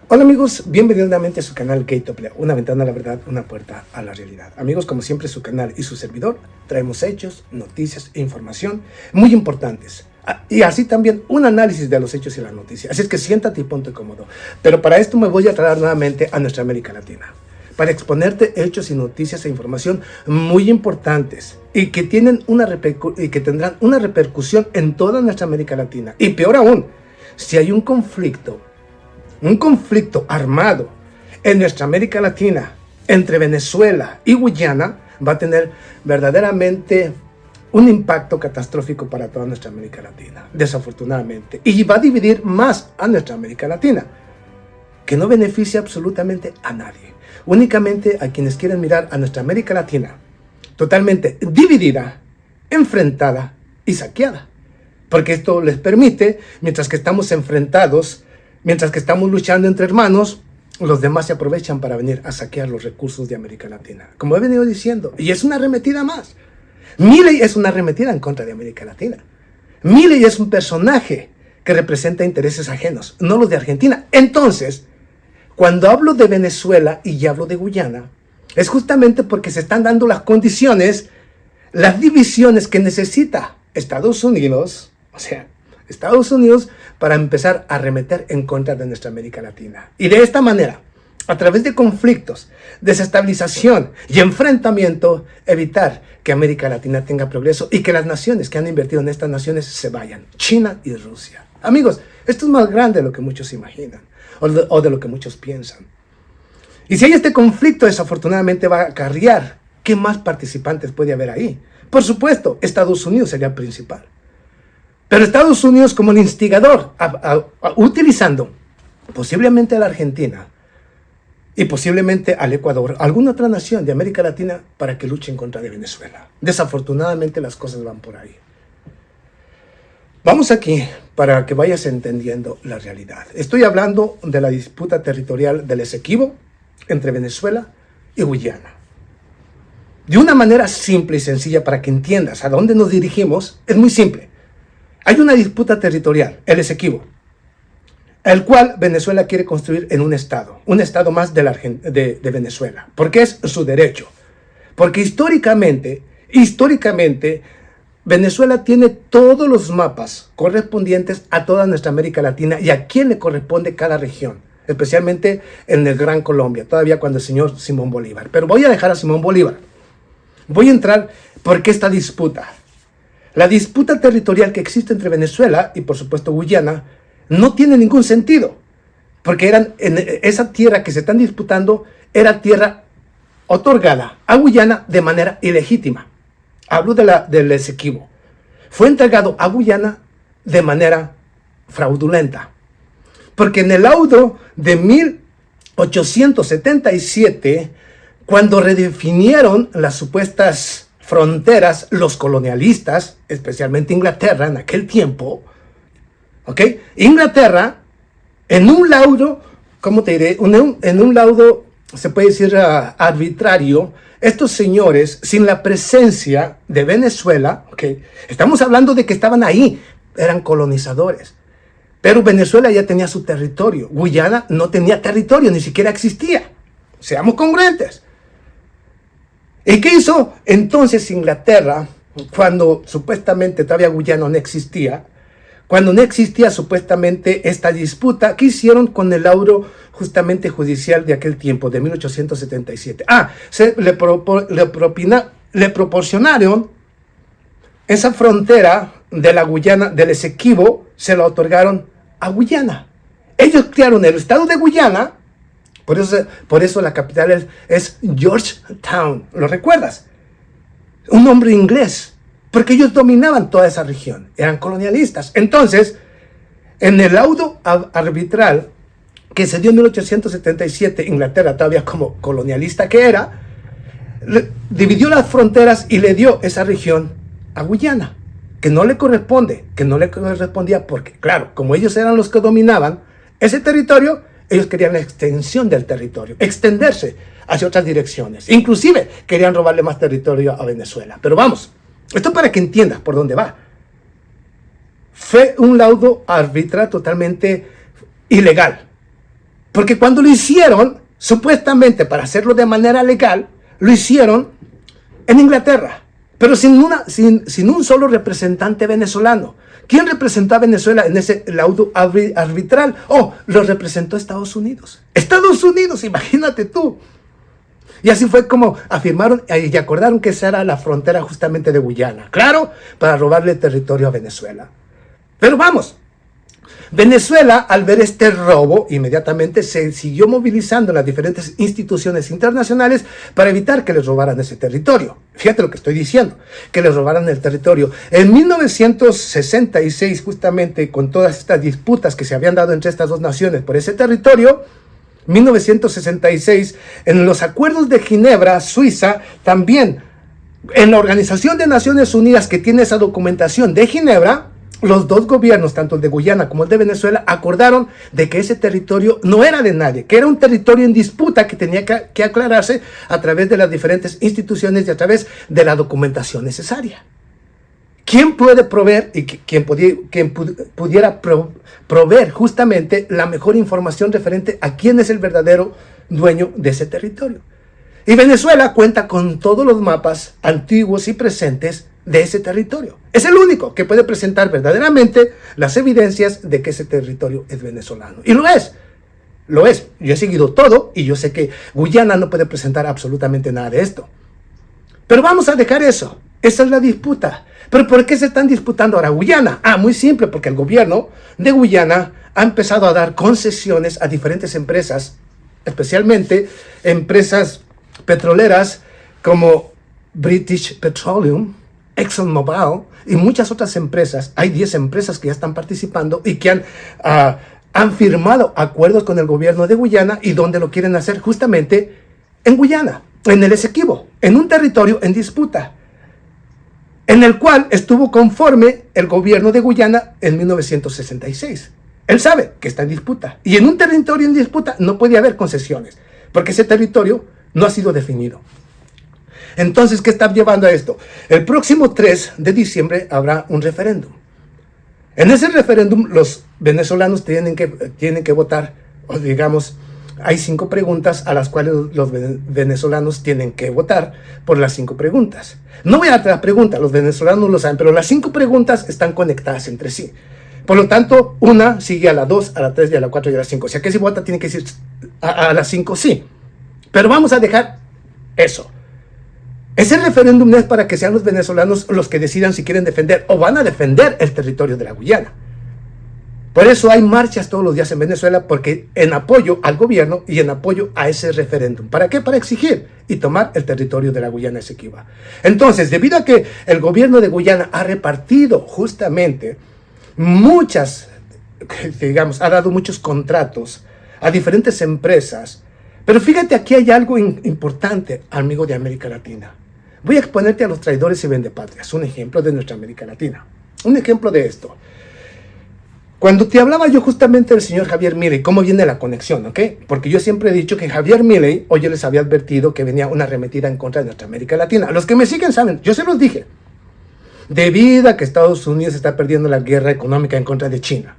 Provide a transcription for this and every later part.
Hola amigos, bienvenidos nuevamente a su canal Gatoplay, una ventana a la verdad, una puerta a la realidad. Amigos, como siempre su canal y su servidor traemos hechos, noticias e información muy importantes. Y así también un análisis de los hechos y las noticias. Así es que siéntate y ponte cómodo. Pero para esto me voy a traer nuevamente a nuestra América Latina, para exponerte hechos y noticias e información muy importantes y que tendrán una repercusión en toda nuestra América Latina. Y peor aún, si hay un conflicto armado en nuestra América Latina entre Venezuela y Guyana, va a tener verdaderamente un impacto catastrófico para toda nuestra América Latina, desafortunadamente, y va a dividir más a nuestra América Latina, que no beneficia absolutamente a nadie, únicamente a quienes quieren mirar a nuestra América Latina totalmente dividida, enfrentada y saqueada, porque esto les permite, mientras que estamos enfrentados, mientras que estamos luchando entre hermanos, los demás se aprovechan para venir a saquear los recursos de América Latina. Como he venido diciendo, y es una arremetida más. Milei es una arremetida en contra de América Latina. Milei es un personaje que representa intereses ajenos, no los de Argentina. Entonces, cuando hablo de Venezuela y hablo de Guyana, es justamente porque se están dando las condiciones, las divisiones que necesita Estados Unidos, para empezar a arremeter en contra de nuestra América Latina. Y de esta manera, a través de conflictos, desestabilización y enfrentamiento, evitar que América Latina tenga progreso y que las naciones que han invertido en estas naciones se vayan, China y Rusia. Amigos, esto es más grande de lo que muchos imaginan o de lo que muchos piensan. Y si hay este conflicto, desafortunadamente va a acarrear, ¿qué más participantes puede haber ahí? Por supuesto, Estados Unidos sería el principal. Pero Estados Unidos como el instigador, utilizando posiblemente a la Argentina y posiblemente al Ecuador, alguna otra nación de América Latina para que luchen contra de Venezuela. Desafortunadamente las cosas van por ahí. Vamos aquí para que vayas entendiendo la realidad. Estoy hablando de la disputa territorial del Esequibo entre Venezuela y Guyana. De una manera simple y sencilla para que entiendas a dónde nos dirigimos, es muy simple. Hay una disputa territorial, el Esequibo, el cual Venezuela quiere construir en un estado más de Venezuela, porque es su derecho. Porque históricamente, Venezuela tiene todos los mapas correspondientes a toda nuestra América Latina y a quién le corresponde cada región, especialmente en el Gran Colombia, todavía cuando el señor Simón Bolívar. Pero voy a dejar a Simón Bolívar. Voy a entrar porque esta disputa. La disputa territorial que existe entre Venezuela y por supuesto Guyana no tiene ningún sentido, porque esa tierra que se están disputando era tierra otorgada a Guyana de manera ilegítima. Hablo del Esequibo. Fue entregado a Guyana de manera fraudulenta, porque en el laudo de 1877, cuando redefinieron las supuestas fronteras, los colonialistas, especialmente Inglaterra en aquel tiempo, Inglaterra, en un laudo, ¿cómo te diré? En un laudo, se puede decir arbitrario, estos señores, sin la presencia de Venezuela, estamos hablando de que estaban ahí, eran colonizadores, pero Venezuela ya tenía su territorio, Guyana no tenía territorio, ni siquiera existía, seamos congruentes. ¿Y qué hizo entonces Inglaterra cuando supuestamente todavía Guyana no existía? Cuando no existía supuestamente esta disputa, ¿qué hicieron con el laudo justamente judicial de aquel tiempo, de 1877? Le proporcionaron esa frontera de la Guyana, del Esequibo, se la otorgaron a Guyana. Ellos crearon el estado de Guyana. Por eso la capital es Georgetown, ¿lo recuerdas? Un nombre inglés, porque ellos dominaban toda esa región, eran colonialistas. Entonces, en el laudo arbitral que se dio en 1877, Inglaterra todavía como colonialista que era, dividió las fronteras y le dio esa región a Guyana, que no le correspondía porque, claro, como ellos eran los que dominaban ese territorio, ellos querían la extensión del territorio, extenderse hacia otras direcciones. Inclusive querían robarle más territorio a Venezuela. Pero vamos, esto para que entiendas por dónde va. Fue un laudo arbitral totalmente ilegal. Porque cuando lo hicieron, supuestamente para hacerlo de manera legal, lo hicieron en Inglaterra, pero sin un solo representante venezolano. ¿Quién representó a Venezuela en ese laudo arbitral? Lo representó Estados Unidos. Estados Unidos, imagínate tú. Y así fue como afirmaron y acordaron que esa era la frontera justamente de Guyana. Claro, para robarle territorio a Venezuela. Pero vamos, Venezuela, al ver este robo, inmediatamente se siguió movilizando en las diferentes instituciones internacionales para evitar que les robaran ese territorio. Fíjate lo que estoy diciendo, que les robaran el territorio. En 1966, justamente con todas estas disputas que se habían dado entre estas dos naciones por ese territorio, 1966, en los acuerdos de Ginebra, Suiza, también en la Organización de Naciones Unidas que tiene esa documentación de Ginebra, los dos gobiernos, tanto el de Guyana como el de Venezuela, acordaron de que ese territorio no era de nadie, que era un territorio en disputa que tenía que aclararse a través de las diferentes instituciones y a través de la documentación necesaria. ¿Quién puede proveer y quién pudiera proveer justamente la mejor información referente a quién es el verdadero dueño de ese territorio? Y Venezuela cuenta con todos los mapas antiguos y presentes de ese territorio. Es el único que puede presentar verdaderamente las evidencias de que ese territorio es venezolano. Y lo es. Lo es. Yo he seguido todo y yo sé que Guyana no puede presentar absolutamente nada de esto. Pero vamos a dejar eso. Esa es la disputa. ¿Pero por qué se están disputando ahora Guyana? Muy simple, porque el gobierno de Guyana ha empezado a dar concesiones a diferentes empresas, especialmente empresas petroleras como British Petroleum, ExxonMobil y muchas otras empresas. Hay 10 empresas que ya están participando y que han firmado acuerdos con el gobierno de Guyana y donde lo quieren hacer justamente en Guyana, en el Esequibo, en un territorio en disputa, en el cual estuvo conforme el gobierno de Guyana en 1966. Él sabe que está en disputa. Y en un territorio en disputa no puede haber concesiones, porque ese territorio no ha sido definido. Entonces, ¿qué está llevando a esto? El próximo 3 de diciembre habrá un referéndum. En ese referéndum, los venezolanos tienen que votar, o digamos, hay 5 preguntas a las cuales los venezolanos tienen que votar por las 5 preguntas. No voy a darte la pregunta, los venezolanos lo saben, pero las 5 preguntas están conectadas entre sí. Por lo tanto, una sigue a la 2, a la 3 y a la 4 y a la 5. O sea que si vota tiene que decir a las 5 sí. Pero vamos a dejar eso. Ese referéndum no es para que sean los venezolanos los que decidan si quieren defender o van a defender el territorio de la Guyana. Por eso hay marchas todos los días en Venezuela, porque en apoyo al gobierno y en apoyo a ese referéndum. ¿Para qué? Para exigir y tomar el territorio de la Guyana Esequiba. Entonces, debido a que el gobierno de Guyana ha repartido justamente ha dado muchos contratos a diferentes empresas. Pero fíjate, aquí hay algo importante, amigo de América Latina. Voy a exponerte a los traidores y vendepatrias, un ejemplo de nuestra América Latina. Un ejemplo de esto. Cuando te hablaba yo justamente del señor Javier Milei, ¿cómo viene la conexión? ¿Ok? Porque yo siempre he dicho que Javier Milei, hoy yo les había advertido que venía una arremetida en contra de nuestra América Latina. Los que me siguen saben, yo se los dije. Debido a que Estados Unidos está perdiendo la guerra económica en contra de China,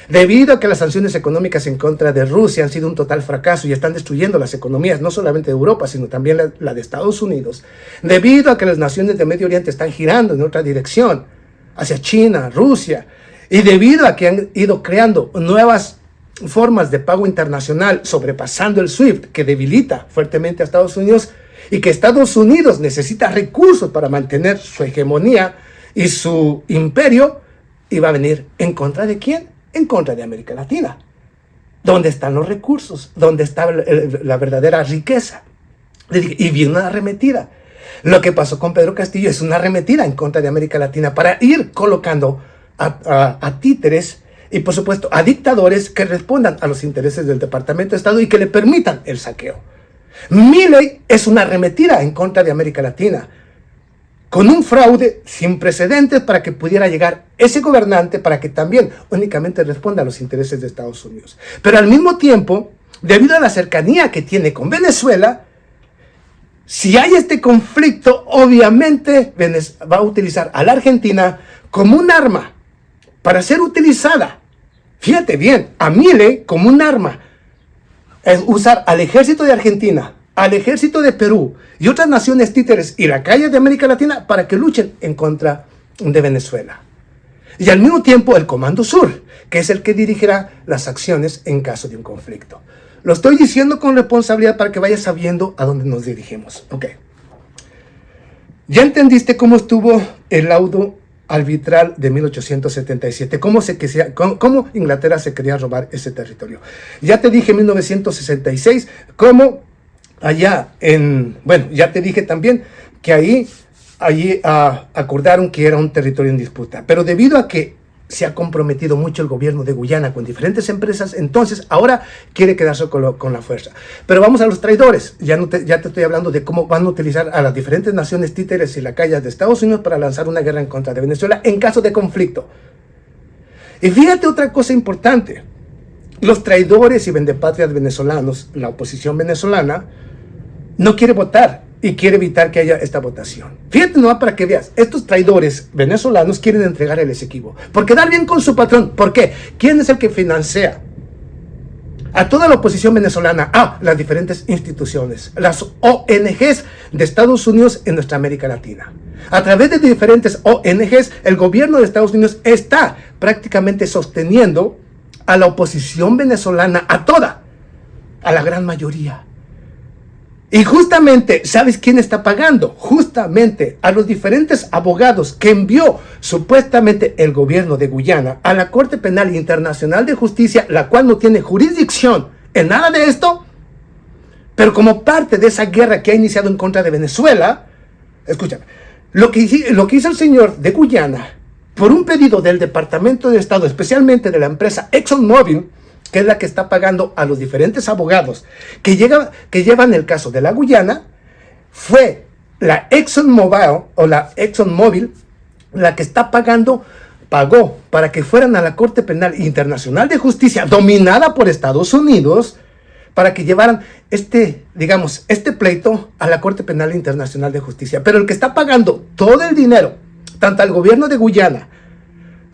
debido a que las sanciones económicas en contra de Rusia han sido un total fracaso y están destruyendo las economías, no solamente de Europa, sino también la de Estados Unidos, debido a que las naciones de Medio Oriente están girando en otra dirección, hacia China, Rusia, y debido a que han ido creando nuevas formas de pago internacional, sobrepasando el SWIFT, que debilita fuertemente a Estados Unidos, y que Estados Unidos necesita recursos para mantener su hegemonía y su imperio, iba a venir en contra de ¿quién? En contra de América Latina. ¿Dónde están los recursos? ¿Dónde está la verdadera riqueza? Y viene una arremetida. Lo que pasó con Pedro Castillo es una arremetida en contra de América Latina para ir colocando a títeres y, por supuesto, a dictadores que respondan a los intereses del Departamento de Estado y que le permitan el saqueo. Milei es una arremetida en contra de América Latina, con un fraude sin precedentes para que pudiera llegar ese gobernante para que también únicamente responda a los intereses de Estados Unidos. Pero al mismo tiempo, debido a la cercanía que tiene con Venezuela, si hay este conflicto, obviamente va a utilizar a la Argentina como un arma para ser utilizada. Fíjate bien, a Milei como un arma es usar al ejército de Argentina, al ejército de Perú y otras naciones títeres y lacayas de América Latina para que luchen en contra de Venezuela. Y al mismo tiempo el Comando Sur, que es el que dirigirá las acciones en caso de un conflicto. Lo estoy diciendo con responsabilidad para que vayas sabiendo a dónde nos dirigimos. Ok. Ya entendiste cómo estuvo el laudo arbitral de 1877, cómo Inglaterra se quería robar ese territorio. Ya te dije en 1966, cómo allá ya te dije también que allí acordaron que era un territorio en disputa, pero debido a que se ha comprometido mucho el gobierno de Guyana con diferentes empresas, entonces ahora quiere quedarse con la fuerza. Pero vamos a los traidores. Ya te estoy hablando de cómo van a utilizar a las diferentes naciones títeres y lacayas de Estados Unidos para lanzar una guerra en contra de Venezuela en caso de conflicto. Y fíjate otra cosa importante. Los traidores y vendepatrias venezolanos, la oposición venezolana, no quiere votar y quiere evitar que haya esta votación. Fíjate nomás para que veas, estos traidores venezolanos quieren entregar el Esequibo por quedar bien con su patrón. ¿Por qué? ¿Quién es el que financia a toda la oposición venezolana? Las diferentes instituciones, las ONGs de Estados Unidos en nuestra América Latina. A través de diferentes ONGs, el gobierno de Estados Unidos está prácticamente sosteniendo a la oposición venezolana, a la gran mayoría. Y justamente, ¿sabes quién está pagando? Justamente a los diferentes abogados que envió supuestamente el gobierno de Guyana a la Corte Penal Internacional de Justicia, la cual no tiene jurisdicción en nada de esto, pero como parte de esa guerra que ha iniciado en contra de Venezuela, escúchame, lo que hizo el señor de Guyana, por un pedido del Departamento de Estado, especialmente de la empresa ExxonMobil, que es la que está pagando a los diferentes abogados que llevan el caso de la Guyana, fue la ExxonMobil la que pagó para que fueran a la Corte Penal Internacional de Justicia, dominada por Estados Unidos, para que llevaran este pleito a la Corte Penal Internacional de Justicia. Pero el que está pagando todo el dinero, tanto al gobierno de Guyana,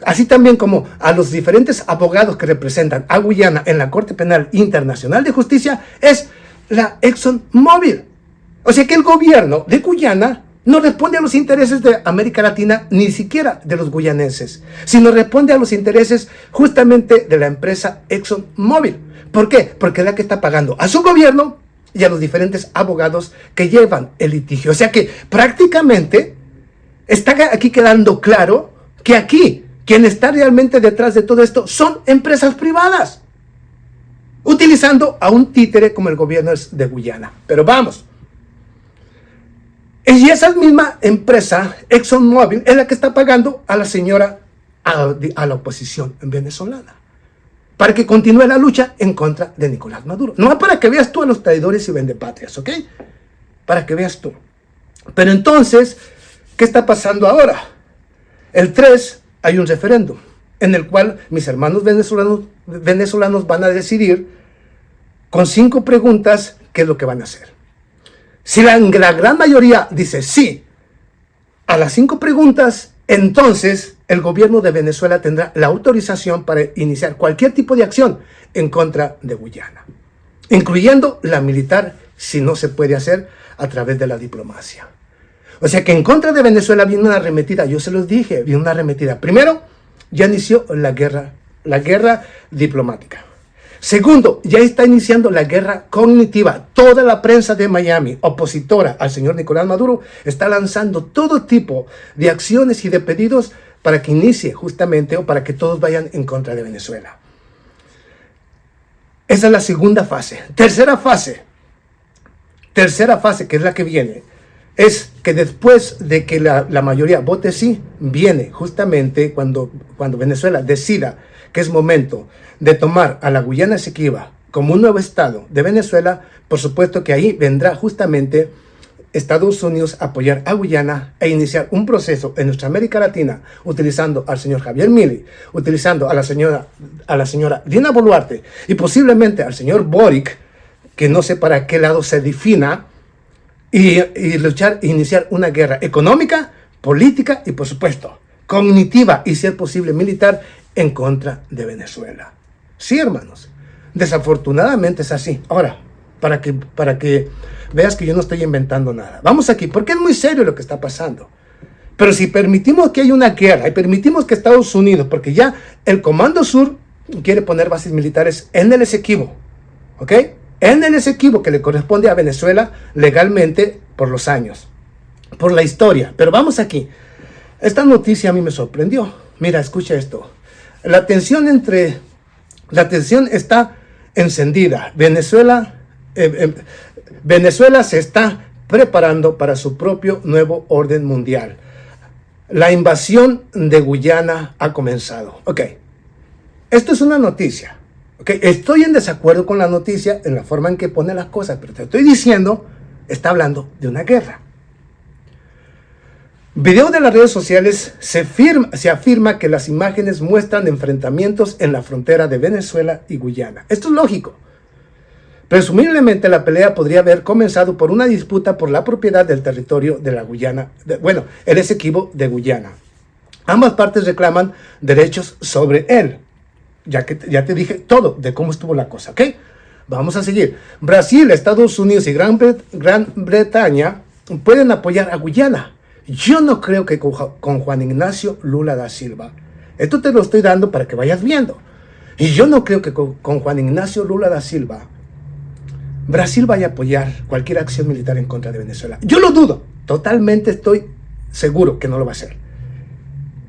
así también como a los diferentes abogados que representan a Guyana en la Corte Penal Internacional de Justicia, es la ExxonMobil. O sea que el gobierno de Guyana no responde a los intereses de América Latina, ni siquiera de los guyanenses, sino responde a los intereses justamente de la empresa ExxonMobil. ¿Por qué? Porque es la que está pagando a su gobierno y a los diferentes abogados que llevan el litigio. O sea que prácticamente está aquí quedando claro que aquí quien está realmente detrás de todo esto son empresas privadas, utilizando a un títere como el gobierno de Guyana. Pero vamos. Y esa misma empresa, ExxonMobil, es la que está pagando a la señora, a la oposición venezolana, para que continúe la lucha en contra de Nicolás Maduro. No para que veas tú a los traidores y vendepatrias, ¿ok? Para que veas tú. Pero entonces, ¿qué está pasando ahora? El 3 hay un referéndum en el cual mis hermanos venezolanos van a decidir con 5 preguntas qué es lo que van a hacer. Si la gran mayoría dice sí a las 5 preguntas, entonces el gobierno de Venezuela tendrá la autorización para iniciar cualquier tipo de acción en contra de Guyana, incluyendo la militar, si no se puede hacer a través de la diplomacia. O sea que en contra de Venezuela viene una arremetida, yo se los dije, viene una arremetida. Primero, ya inició la guerra diplomática. Segundo, ya está iniciando la guerra cognitiva. Toda la prensa de Miami, opositora al señor Nicolás Maduro, está lanzando todo tipo de acciones y de pedidos para que inicie justamente o para que todos vayan en contra de Venezuela. Esa es la segunda fase. Tercera fase, que es la que viene, es que después de que la mayoría vote sí, viene justamente cuando Venezuela decida que es momento de tomar a la Guyana Esequiba como un nuevo estado de Venezuela. Por supuesto que ahí vendrá justamente Estados Unidos a apoyar a Guyana e iniciar un proceso en nuestra América Latina, utilizando al señor Javier Milei, utilizando a la señora Dina Boluarte y posiblemente al señor Boric, que no sé para qué lado se defina, y iniciar una guerra económica, política y por supuesto cognitiva y si es posible militar en contra de Venezuela. Sí, hermanos, Desafortunadamente es así. Ahora, para que veas que yo no estoy inventando nada. Vamos aquí, porque es muy serio lo que está pasando. Pero si permitimos que haya una guerra y permitimos que Estados Unidos, porque ya el Comando Sur quiere poner bases militares en el Esequibo, ¿ok? En el Esequibo, que le corresponde a Venezuela legalmente por los años, por la historia. Pero vamos aquí. Esta noticia a mí me sorprendió. Mira, escucha esto. La tensión está encendida. Venezuela se está preparando para su propio nuevo orden mundial. La invasión de Guyana ha comenzado. Ok, esto es una noticia. Okay. Estoy en desacuerdo con la noticia en la forma en que pone las cosas, pero te estoy diciendo, está hablando de una guerra. Video de las redes sociales se afirma que las imágenes muestran enfrentamientos en la frontera de Venezuela y Guyana. Esto es lógico. Presumiblemente la pelea podría haber comenzado por una disputa por la propiedad del territorio de la Guyana, el Esequibo de Guyana. Ambas partes reclaman derechos sobre él. Ya te dije todo de cómo estuvo la cosa, ¿ok? Vamos a seguir. Brasil, Estados Unidos y Gran Bretaña pueden apoyar a Guyana. Yo no creo que con Juan Ignacio Lula da Silva. Esto te lo estoy dando para que vayas viendo. Y yo no creo que con Juan Ignacio Lula da Silva Brasil vaya a apoyar cualquier acción militar en contra de Venezuela. Yo lo dudo. Totalmente estoy seguro que no lo va a hacer.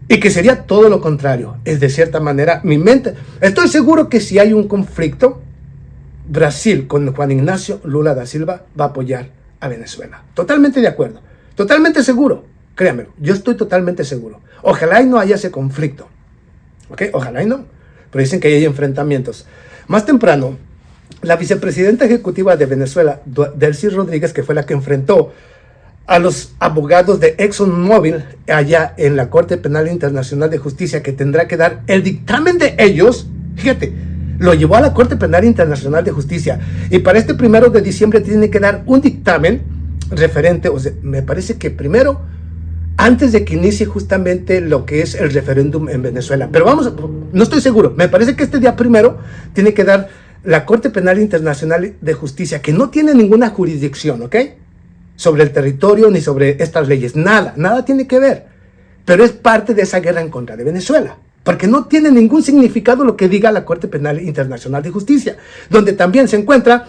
Y que sería todo lo contrario. Es de cierta manera mi mente. Estoy seguro que si hay un conflicto, Brasil con Juan Ignacio Lula da Silva va a apoyar a Venezuela. Totalmente de acuerdo. Totalmente seguro. Créanmelo. Yo estoy totalmente seguro. Ojalá y no haya ese conflicto. ¿Ok? Ojalá y no. Pero dicen que hay enfrentamientos. Más temprano, la vicepresidenta ejecutiva de Venezuela, Delcy Rodríguez, que fue la que enfrentó a los abogados de ExxonMobil allá en la Corte Penal Internacional de Justicia, que tendrá que dar el dictamen de ellos. Fíjate, lo llevó a la Corte Penal Internacional de Justicia y para este 1 de diciembre tiene que dar un dictamen referente, o sea, me parece que primero, antes de que inicie justamente lo que es el referéndum en Venezuela. Pero no estoy seguro, me parece que este día 1 tiene que dar la Corte Penal Internacional de Justicia, que no tiene ninguna jurisdicción, ¿ok?, sobre el territorio ni sobre estas leyes, nada tiene que ver, pero es parte de esa guerra en contra de Venezuela, porque no tiene ningún significado lo que diga la Corte Penal Internacional de Justicia, donde también se encuentra,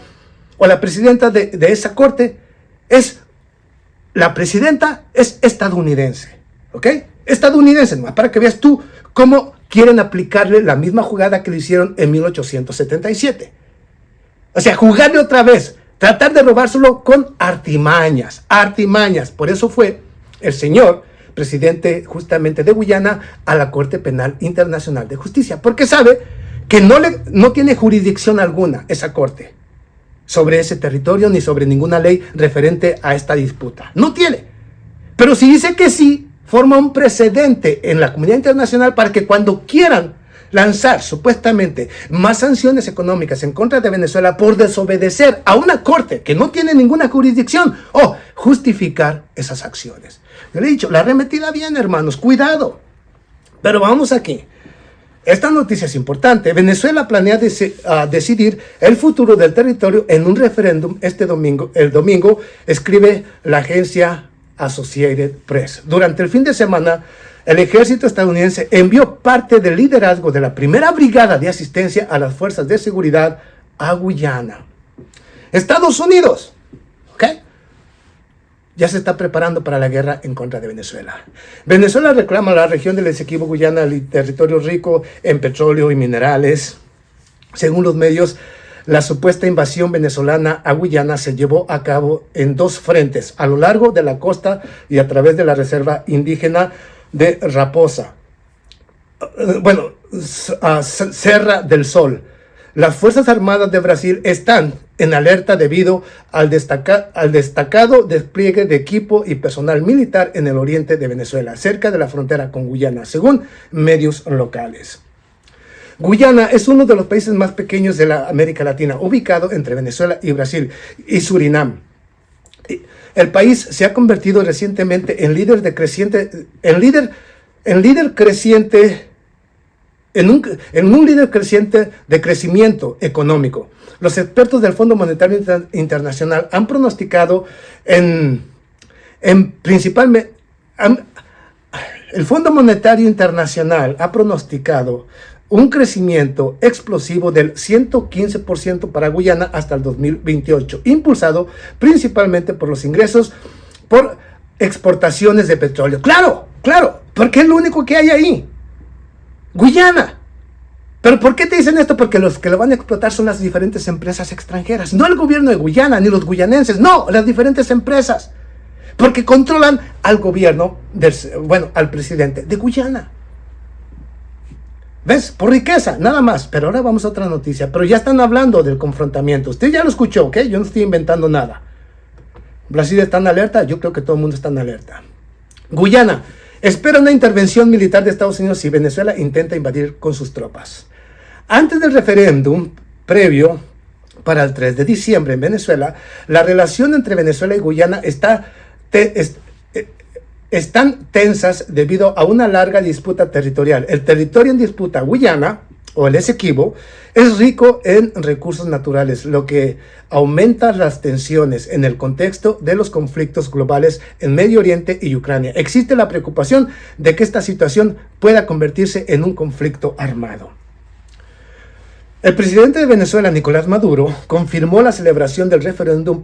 o la presidenta de esa corte es estadounidense, ¿ok? Estadounidense, nomás para que veas tú cómo quieren aplicarle la misma jugada que le hicieron en 1877. O sea, jugarle otra vez, tratar de robárselo con artimañas. Por eso fue el señor presidente justamente de Guyana a la Corte Penal Internacional de Justicia, porque sabe que no tiene jurisdicción alguna esa corte sobre ese territorio ni sobre ninguna ley referente a esta disputa. No tiene. Pero si dice que sí, forma un precedente en la comunidad internacional para que cuando quieran lanzar supuestamente más sanciones económicas en contra de Venezuela por desobedecer a una corte que no tiene ninguna jurisdicción o justificar esas acciones. Yo le he dicho, la arremetida viene, hermanos, cuidado. Pero vamos aquí. Esta noticia es importante. Venezuela planea decidir el futuro del territorio en un referéndum el domingo, escribe la agencia Associated Press. Durante el fin de semana, el ejército estadounidense envió parte del liderazgo de la primera brigada de asistencia a las fuerzas de seguridad a Guyana. Estados Unidos, ¿ok?, ya se está preparando para la guerra en contra de Venezuela. Venezuela reclama a la región del Esequibo Guyana, el territorio rico en petróleo y minerales. Según los medios, la supuesta invasión venezolana a Guyana se llevó a cabo en 2 frentes, a lo largo de la costa y a través de la reserva indígena de Raposa. Serra del Sol. Las Fuerzas Armadas de Brasil están en alerta debido al destacado despliegue de equipo y personal militar en el oriente de Venezuela, cerca de la frontera con Guyana, según medios locales. Guyana es uno de los países más pequeños de la América Latina, ubicado entre Venezuela y Brasil y Surinam. El país se ha convertido recientemente en líder creciente en un líder creciente de crecimiento económico. Los expertos del Fondo Monetario Internacional han pronosticado principalmente, el Fondo Monetario Internacional ha pronosticado un crecimiento explosivo del 115% para Guyana hasta el 2028, impulsado principalmente por los ingresos por exportaciones de petróleo. Claro, porque es lo único que hay ahí. Guyana. ¿Pero por qué te dicen esto? Porque los que lo van a explotar son las diferentes empresas extranjeras, no el gobierno de Guyana, ni los guyanenses, no, las diferentes empresas. Porque controlan al gobierno, al presidente de Guyana. ¿Ves? Por riqueza, nada más. Pero ahora vamos a otra noticia. Pero ya están hablando del confrontamiento. Usted ya lo escuchó, ¿ok? Yo no estoy inventando nada. Brasil está en alerta, yo creo que todo el mundo está en alerta. Guyana espera una intervención militar de Estados Unidos si Venezuela intenta invadir con sus tropas. Antes del referéndum previo para el 3 de diciembre en Venezuela, la relación entre Venezuela y Guyana están tensas debido a una larga disputa territorial. El territorio en disputa, Guyana, o el Esequibo, es rico en recursos naturales, lo que aumenta las tensiones en el contexto de los conflictos globales en Medio Oriente y Ucrania. Existe la preocupación de que esta situación pueda convertirse en un conflicto armado. El presidente de Venezuela, Nicolás Maduro, confirmó la celebración del referéndum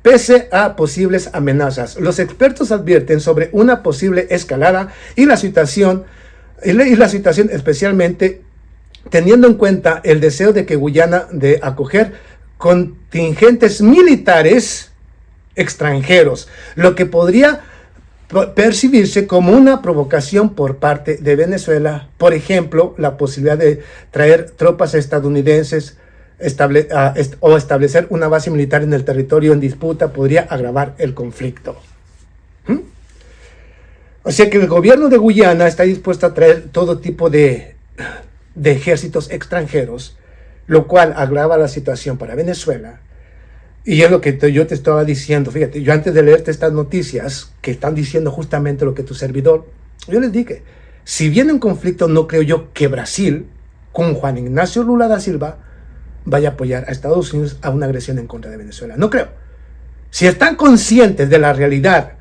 pese a posibles amenazas. Los expertos advierten sobre una posible escalada y la situación especialmente teniendo en cuenta el deseo de que Guyana de acoger contingentes militares extranjeros, lo que podría percibirse como una provocación por parte de Venezuela. Por ejemplo, la posibilidad de traer tropas estadounidenses o establecer una base militar en el territorio en disputa podría agravar el conflicto. O sea que el gobierno de Guyana está dispuesto a traer todo tipo de ejércitos extranjeros, lo cual agrava la situación para Venezuela. Y es lo que yo te estaba diciendo. Fíjate, yo antes de leerte estas noticias que están diciendo justamente lo que tu servidor, yo les dije, si viene un conflicto, no creo yo que Brasil, con Juan Ignacio Lula da Silva, vaya a apoyar a Estados Unidos a una agresión en contra de Venezuela. No creo. Si están conscientes de la realidad,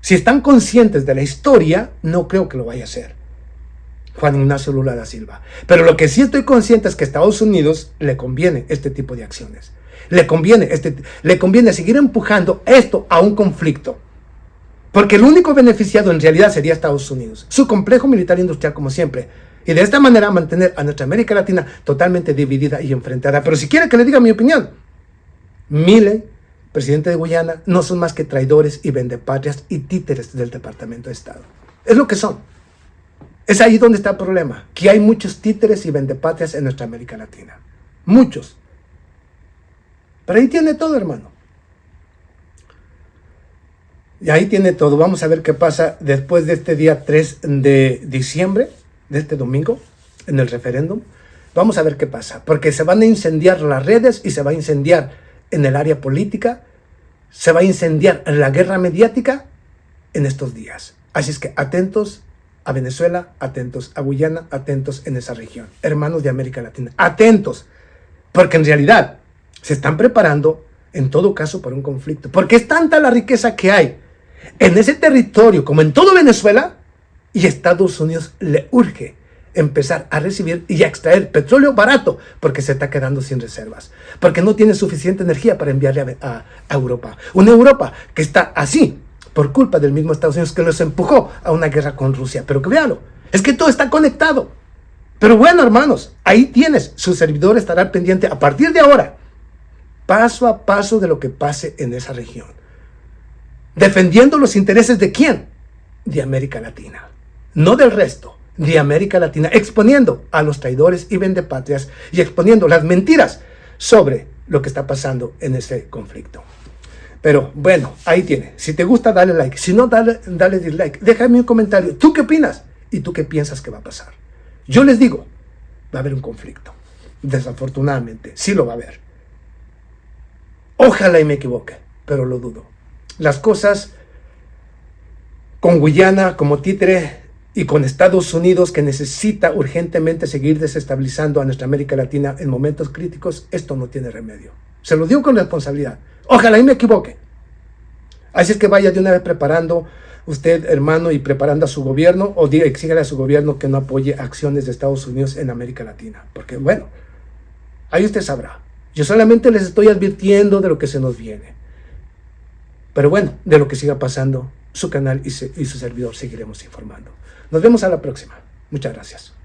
si están conscientes de la historia, no creo que lo vaya a hacer Juan Ignacio Lula da Silva. Pero lo que sí estoy consciente es que a Estados Unidos le conviene este tipo de acciones. Le conviene seguir empujando esto a un conflicto. Porque el único beneficiado en realidad sería Estados Unidos. Su complejo militar industrial como siempre. Y de esta manera mantener a nuestra América Latina totalmente dividida y enfrentada. Pero si quiere que le diga mi opinión, Milei, presidente de Guyana, no son más que traidores y vendepatrias y títeres del Departamento de Estado. Es lo que son. Es ahí donde está el problema. Que hay muchos títeres y vendepatrias en nuestra América Latina. Muchos. Pero ahí tiene todo, hermano. Y ahí tiene todo. Vamos a ver qué pasa después de este día 3 de diciembre, de este domingo, en el referéndum. Vamos a ver qué pasa. Porque se van a incendiar las redes y se va a incendiar en el área política. Se va a incendiar la guerra mediática en estos días. Así es que atentos a Venezuela, atentos a Guyana, atentos en esa región. Hermanos de América Latina, atentos. Porque en realidad se están preparando, en todo caso, para un conflicto. Porque es tanta la riqueza que hay en ese territorio, como en todo Venezuela, y Estados Unidos le urge empezar a recibir y a extraer petróleo barato, porque se está quedando sin reservas. Porque no tiene suficiente energía para enviarle a Europa. Una Europa que está así, por culpa del mismo Estados Unidos que los empujó a una guerra con Rusia. Pero que véanlo, es que todo está conectado. Pero bueno, hermanos, ahí tienes, su servidor estará pendiente a partir de ahora, paso a paso de lo que pase en esa región. Defendiendo los intereses de ¿quién? De América Latina. No del resto, de América Latina. Exponiendo a los traidores y vendepatrias y exponiendo las mentiras sobre lo que está pasando en ese conflicto. Pero bueno, ahí tiene. Si te gusta, dale like. Si no, dale dislike. Déjame un comentario. ¿Tú qué opinas? ¿Y tú qué piensas que va a pasar? Yo les digo, va a haber un conflicto. Desafortunadamente, sí lo va a haber. Ojalá y me equivoque, pero lo dudo. Las cosas con Guyana como títere y con Estados Unidos, que necesita urgentemente seguir desestabilizando a nuestra América Latina en momentos críticos, esto no tiene remedio. Se lo digo con responsabilidad. Ojalá y me equivoque. Así es que vaya de una vez preparando usted, hermano, y preparando a su gobierno, o exígale a su gobierno que no apoye acciones de Estados Unidos en América Latina. Porque, bueno, ahí usted sabrá. Yo solamente les estoy advirtiendo de lo que se nos viene. Pero bueno, de lo que siga pasando, su canal y su servidor seguiremos informando. Nos vemos a la próxima. Muchas gracias.